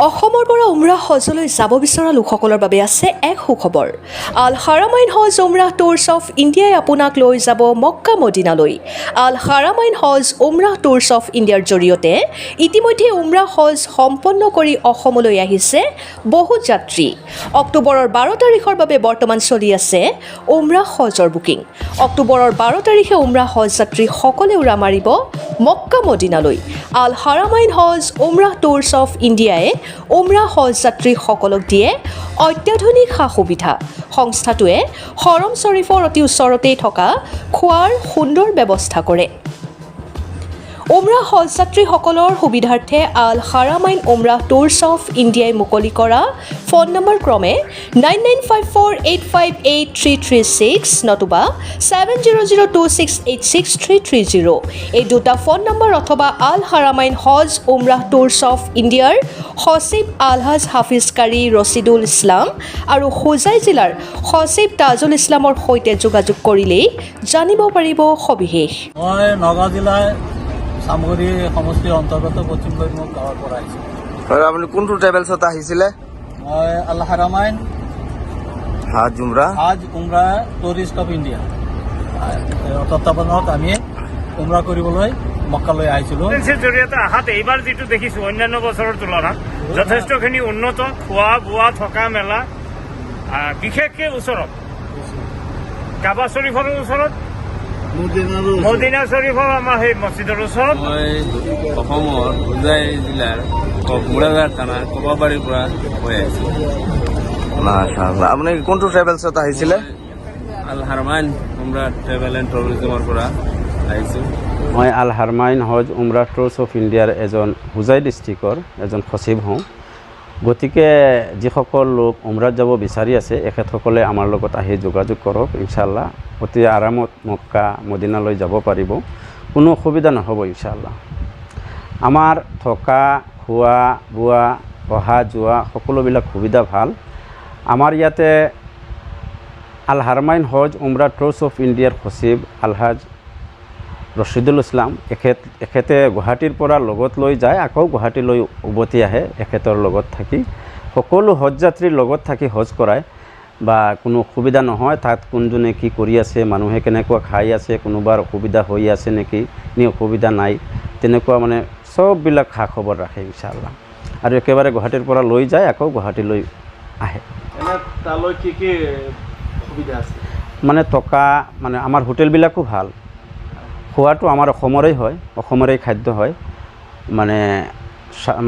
অসমৰ পৰা উমৰাহ হজলৈ যাব বিচৰা লোকসকলৰ বাবে আছে এক সুখবৰ। আল হাৰামাইন হজ উমৰাহ টুৰছ অফ ইণ্ডিয়াই আপোনাক লৈ যাব মক্কা মদিনালৈ। আল হাৰামাইন হজ উমৰাহ টুৰছ অফ ইণ্ডিয়াৰ জৰিয়তে ইতিমধ্যে উমৰাহ হজ সম্পন্ন কৰি অসমলৈ আহিছে বহু যাত্ৰী। অক্টোবৰৰ 12 তাৰিখৰ বাবে বৰ্তমান চলি আছে উমৰাহ হজৰ বুকিং। অক্টোবৰৰ 12 তাৰিখে উমৰাহ হজ যাত্ৰীসকলে উৰা মাৰিব মক্কা মদিনালৈ। আল হাৰামাইন হজ উমৰাহ টুৰছ অফ ইণ্ডিয়াই উমৰাহ হজ যাত্ৰীসকলক দিয়ে অত্যাধুনিক সা সুবিধা। সংস্থাটোৱে হৰম শ্বৰীফৰ অতি ওচৰতেই থকা খোৱাৰ সুন্দৰ ব্যৱস্থা কৰে। উমৰাহ হজ যাত্ৰীসকলৰ সুবিধাৰ্থে আল হাৰামাইন উমৰাহ টুৰছ অফ ইণ্ডিয়াই মুকলি কৰা ফোন নম্বৰ ক্ৰমে 9954858336 নতুবা 7002686330। এই দুটা ফোন নম্বৰ অথবা আল হাৰামাইন হজ উমৰাহ টুৰছ অফ ইণ্ডিয়াৰ সচিব আলহাজ হাফিজ কাৰী ৰচিদুল ইছলাম আৰু হোজাই জিলাৰ সচিব তাজুল ইছলামৰ সৈতে যোগাযোগ কৰিলেই জানিব পাৰিব সবিশেষ। মই নগাঁও জিলাৰ সামগুৰি সমষ্টিৰ অন্তৰ্গত পশ্চিম কৈমুখ গাঁৱৰ পৰা আহিছোঁ। আৰু আপুনি কোনটো ট্ৰেভেলছত আহিছিলে? মই আল হাৰামাইন হাজ উমৰা টুৰিষ্ট অফ ইণ্ডিয়া তত্বাৱধানত আমি উমৰা কৰিবলৈ মক্কালৈ আহিছিলোঁ। জৰিয়তে আহাত এইবাৰ যিটো দেখিছোঁ অন্যান্য বছৰৰ তুলনাত যথেষ্টখিনি উন্নত, খোৱা বোৱা থকা মেলা, বিশেষকৈ ওচৰত কাবা শ্বৰীফৰ ওচৰত, মদিনা শ্বৰীফৰ আমাৰ সেই মছজিদৰ ওচৰত। মই অসমৰ হোজাই জিলাৰ বুঢ়াঘাট থানাৰ কবাবাৰীৰ পৰা হৈ আহিছোঁ। মাশাআল্লাহ। আপুনি কোনটো ট্ৰেভেলছত আহিছিলে? আল হাৰমাইন উমৰা ট্ৰেভেল এণ্ড টুৰিজমৰ পৰা আহিছোঁ। মই আল হাৰমাইন হজ উমৰাহ টুৰছ অফ ইণ্ডিয়াৰ এজন হোজাই ডিষ্ট্ৰিক্টৰ এজন সচিব হওঁ। গতিকে যিসকল লোক উমৰাত যাব বিচাৰি আছে এখেতসকলে আমাৰ লগত আহি যোগাযোগ কৰক। ইনশাআল্লাহ অতি আৰামত মক্কা মদিনালৈ যাব পাৰিব, কোনো অসুবিধা নহ'ব ইনশাআল্লাহ। আমাৰ থকা খোৱা বোৱা অহা যোৱা সকলোবিলাক সুবিধা ভাল। আমাৰ ইয়াতে আল হাৰমাইন হজ উমৰাহ টুৰছ অফ ইণ্ডিয়াৰ সচিব আলহাজ ৰচিদুল ইছলাম এখেতে গুৱাহাটীৰ পৰা লগত লৈ যায়, আকৌ গুৱাহাটীলৈ উভতি আহে এখেতৰ লগত থাকি। সকলো হজ যাত্ৰীৰ লগত থাকি হজ কৰায় বা কোনো অসুবিধা নহয়। তাত কোনজনে কি কৰি আছে, মানুহে কেনেকুৱা খাই আছে, কোনোবাৰ অসুবিধা হৈ আছে নেকি, নে অসুবিধা নাই, তেনেকুৱা মানে চববিলাক খা খবৰ ৰাখে ইনশাআল্লাহ। আৰু একেবাৰে গুৱাহাটীৰ পৰা লৈ যায়, আকৌ গুৱাহাটীলৈ আহে। তালৈ কি কি সুবিধা আছে? মানে থকা মানে আমাৰ হোটেলবিলাকো ভাল, খোৱাটো আমাৰ অসমৰেই হয়, অসমৰেই খাদ্য হয়।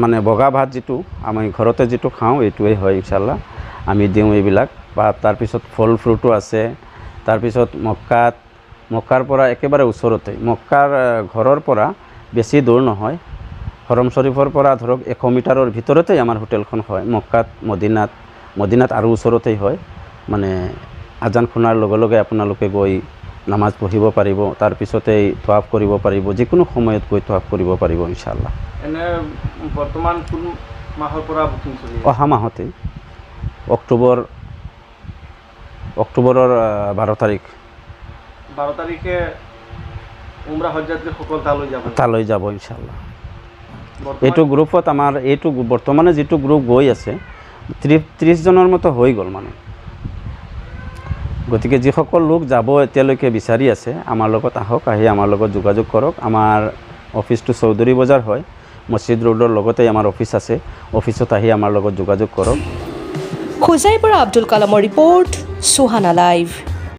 মানে বগা ভাত যিটো আমি ঘৰতে যিটো খাওঁ এইটোৱেই হয় ইনশাআল্লাহ, আমি দিওঁ এইবিলাক। বা তাৰপিছত ফল ফ্ৰুটো আছে। তাৰপিছত মক্কাৰ পৰা একেবাৰে ওচৰতে, মক্কাৰ ঘৰৰ পৰা বেছি দূৰ নহয়, হৰম শ্বৰীফৰ পৰা ধৰক 100 মিটাৰৰ ভিতৰতেই আমাৰ হোটেলখন হয়। মদিনাত আৰু ওচৰতেই হয়। মানে আজান শুনাৰ লগে লগে আপোনালোকে গৈ নামাজ পঢ়িব পাৰিব, তাৰপিছতেই তৱাফ কৰিব পাৰিব, যিকোনো সময়ত গৈ তৱাফ কৰিব পাৰিব ইনশাআল্লাহ। এনে বৰ্তমান কোন মাহৰ পৰা বুকিং চলি আছে? অহা মাহতেই অক্টোবৰৰ 12 তাৰিখ। 12 তাৰিখে উমৰা হজ যাত্ৰীসকল তালৈ যাব ইনশাআল্লাহ। এইটো গ্ৰুপত আমাৰ বৰ্তমানে যিটো গ্ৰুপ গৈ আছে 30 জনৰ মতো হৈ গ'ল মানে। গতিকে যিসকল লোক যাব এতিয়ালৈকে বিচাৰি আছে আমাৰ লগত আহক, আহি আমাৰ লগত যোগাযোগ কৰক। আমাৰ অফিচটো চৌধুৰী বজাৰ হয়, মছজিদ ৰোডৰ লগতেই আমাৰ অফিচ আছে। অফিচত আহি আমাৰ লগত যোগাযোগ কৰক। হোজাইৰ পৰা আব্দুল কালামৰ ৰিপৰ্ট, সুহানা লাইভ।